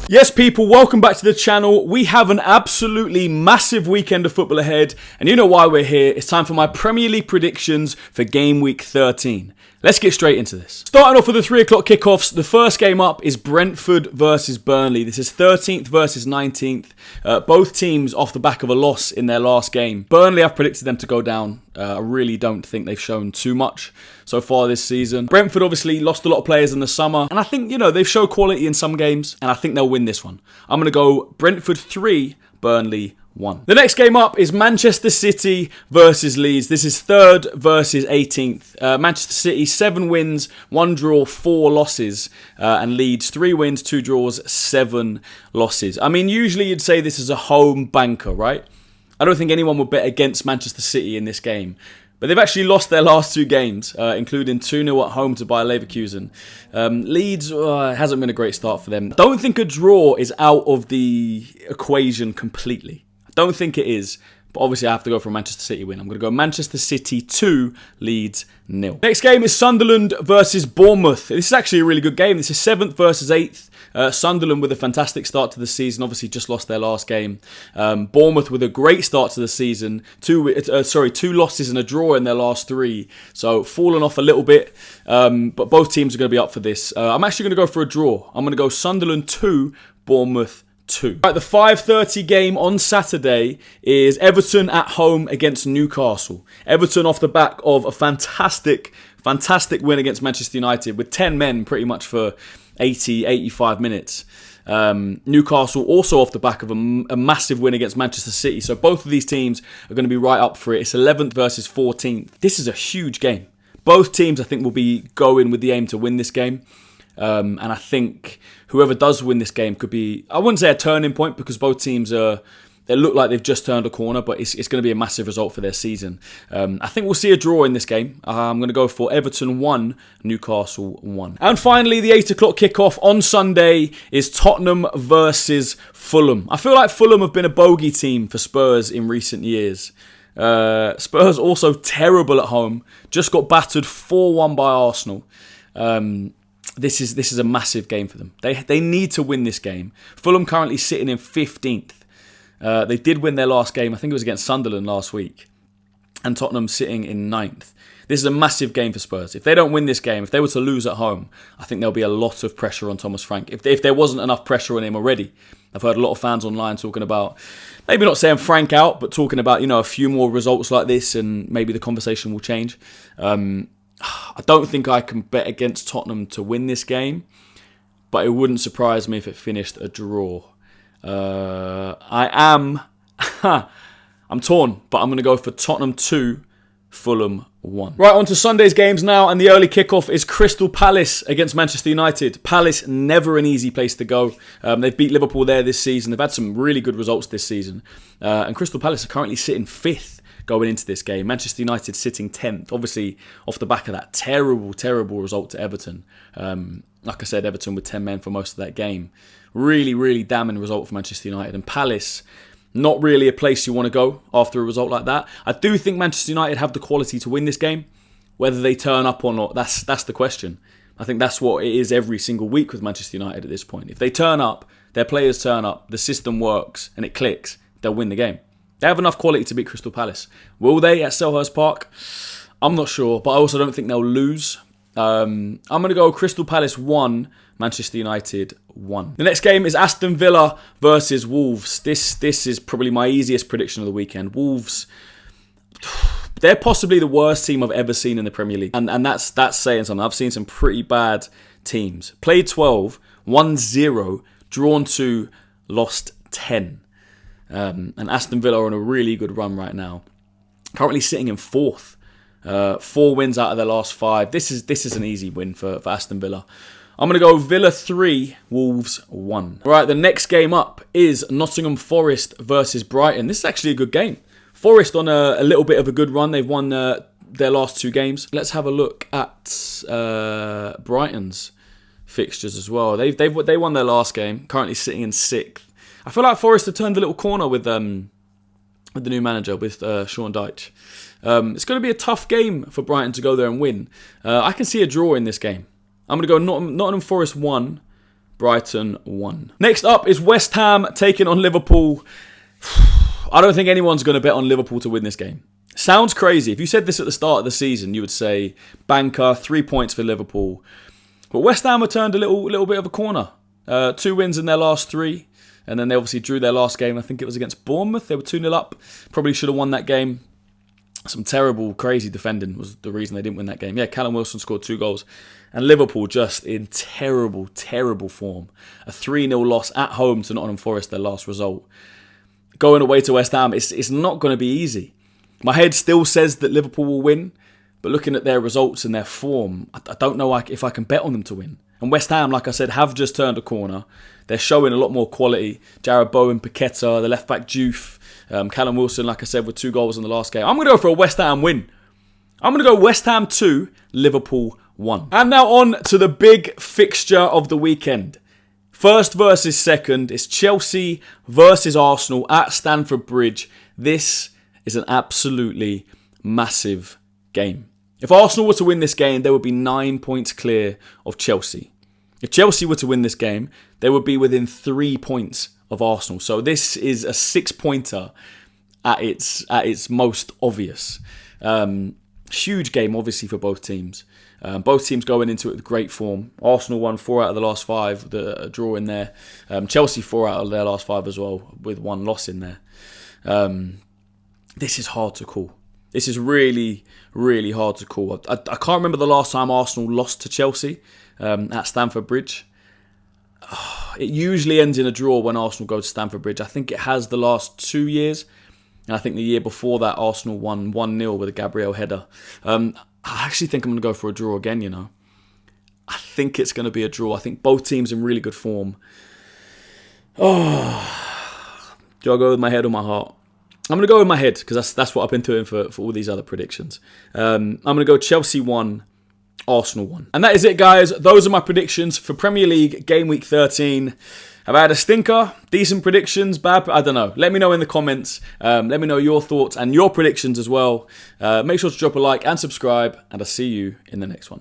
Yes, people, welcome back to the channel. We have an absolutely massive weekend of football ahead, and you know why we're here. It's time for my Premier League predictions for game week 13. Let's get straight into this. Starting off with the 3 o'clock kickoffs, the first game up is Brentford versus Burnley. This is 13th versus 19th. Both teams off the back of a loss in their last game. Burnley, I've predicted them to go down. I really don't think they've shown too much so far this season. Brentford obviously lost a lot of players in the summer, and I think, they've shown quality in some games, and I think they'll win this one. I'm going to go Brentford 3, Burnley 1. The next game up is Manchester City versus Leeds. This is 3rd versus 18th. Manchester City, 7 wins, 1 draw, 4 losses. And Leeds, 3 wins, 2 draws, 7 losses. I mean, usually you'd say this is a home banker, right? I don't think anyone would bet against Manchester City in this game. But they've actually lost their last 2 games, including 2-0 at home to Bayer Leverkusen. Leeds hasn't been a great start for them. Don't think a draw is out of the equation completely. I don't think it is, but obviously I have to go for a Manchester City win. I'm going to go Manchester City 2, Leeds 0. Next game is Sunderland versus Bournemouth. This is actually a really good game. This is 7th versus 8th. Sunderland with a fantastic start to the season, obviously just lost their last game. Bournemouth with a great start to the season, 2 losses and a draw in their last 3, so fallen off a little bit, but both teams are going to be up for this. I'm actually going to go for a draw. I'm going to go Sunderland 2, Bournemouth 2. Right, the 5:30 game on Saturday is Everton at home against Newcastle. Everton off the back of a fantastic win against Manchester United with 10 men pretty much for 85 minutes. Newcastle also off the back of a massive win against Manchester City. So both of these teams are going to be right up for it. It's 11th versus 14th. This is a huge game. Both teams, I think, will be going with the aim to win this game. And I think whoever does win this game could be, I wouldn't say a turning point, because both teams they look like they've just turned a corner, but it's going to be a massive result for their season. I think we'll see a draw in this game. I'm going to go for Everton 1, Newcastle 1. And finally, the 8 o'clock kickoff on Sunday is Tottenham versus Fulham. I feel like Fulham have been a bogey team for Spurs in recent years. Spurs also terrible at home. Just got battered 4-1 by Arsenal. This is a massive game for them. They need to win this game. Fulham currently sitting in 15th. They did win their last game. I think it was against Sunderland last week. And Tottenham sitting in 9th. This is a massive game for Spurs. If they don't win this game, if they were to lose at home, I think there'll be a lot of pressure on Thomas Frank. If there wasn't enough pressure on him already. I've heard a lot of fans online talking about, maybe not saying Frank out, but talking about, a few more results like this, and maybe the conversation will change. I don't think I can bet against Tottenham to win this game, but it wouldn't surprise me if it finished a draw. I'm torn, but I'm going to go for Tottenham 2, Fulham 1. Right, on to Sunday's games now, and the early kickoff is Crystal Palace against Manchester United. Palace, never an easy place to go. They've beat Liverpool there this season. They've had some really good results this season. And Crystal Palace are currently sitting 5th going into this game. Manchester United sitting 10th, obviously off the back of that terrible result to Everton. Like I said, Everton with 10 men for most of that game. Really damning result for Manchester United. And Palace, not really a place you want to go after a result like that. I do think Manchester United have the quality to win this game. Whether they turn up or not, that's the question. I think that's what it is every single week with Manchester United at this point. If they turn up, their players turn up, the system works and it clicks, they'll win the game. They have enough quality to beat Crystal Palace. Will they at Selhurst Park? I'm not sure, but I also don't think they'll lose. I'm going to go Crystal Palace 1, Manchester United 1. The next game is Aston Villa versus Wolves. This is probably my easiest prediction of the weekend. Wolves, they're possibly the worst team I've ever seen in the Premier League. And that's saying something. I've seen some pretty bad teams. Played 12, won 0, drawn 2, lost 10. And Aston Villa are on a really good run right now. Currently sitting in 4th. 4 wins out of their last 5. This is an easy win for Aston Villa. I'm going to go Villa 3, Wolves 1. All right, the next game up is Nottingham Forest versus Brighton. This is actually a good game. Forest on a little bit of a good run. They've won their last 2 games. Let's have a look at Brighton's fixtures as well. They won their last game, currently sitting in 6th. I feel like Forest have turned a little corner with the new manager, with Sean Dyche. It's going to be a tough game for Brighton to go there and win. I can see a draw in this game. I'm going to go Nottingham Forest 1, Brighton 1. Next up is West Ham taking on Liverpool. I don't think anyone's going to bet on Liverpool to win this game. Sounds crazy. If you said this at the start of the season, you would say banker, 3 points for Liverpool. But West Ham have turned a little bit of a corner. 2 wins in their last 3. And then they obviously drew their last game. I think it was against Bournemouth. They were 2-0 up. Probably should have won that game. Some terrible, crazy defending was the reason they didn't win that game. Yeah, Callum Wilson scored 2 goals. And Liverpool just in terrible, terrible form. A 3-0 loss at home to Nottingham Forest, their last result. Going away to West Ham, it's not going to be easy. My head still says that Liverpool will win. But looking at their results and their form, I don't know if I can bet on them to win. And West Ham, like I said, have just turned a corner. They're showing a lot more quality. Jared Bowen, Paqueta, the left-back Juve, Callum Wilson, like I said, with 2 goals in the last game. I'm going to go for a West Ham win. I'm going to go West Ham 2, Liverpool 1. And now on to the big fixture of the weekend. First versus second. It's Chelsea versus Arsenal at Stamford Bridge. This is an absolutely massive game. If Arsenal were to win this game, they would be 9 points clear of Chelsea. If Chelsea were to win this game, they would be within 3 points of Arsenal. So this is a 6-pointer at its most obvious. Huge game, obviously, for both teams. Both teams going into it with great form. Arsenal won 4 out of the last 5, the draw in there. Chelsea 4 out of their last 5 as well, with 1 loss in there. This is hard to call. This is really, really hard to call. I can't remember the last time Arsenal lost to Chelsea at Stamford Bridge. It usually ends in a draw when Arsenal go to Stamford Bridge. I think it has the last 2 years. And I think the year before that, Arsenal won 1-0 with a Gabriel header. I actually think I'm going to go for a draw again, you know. I think it's going to be a draw. I think both teams in really good form. Oh, do I go with my head or my heart? I'm going to go with my head because that's what I've been doing for all these other predictions. I'm going to go Chelsea 1, Arsenal 1. And that is it, guys. Those are my predictions for Premier League Game Week 13. Have I had a stinker? Decent predictions? Bad? I don't know. Let me know in the comments. Let me know your thoughts and your predictions as well. Make sure to drop a like and subscribe, and I'll see you in the next one.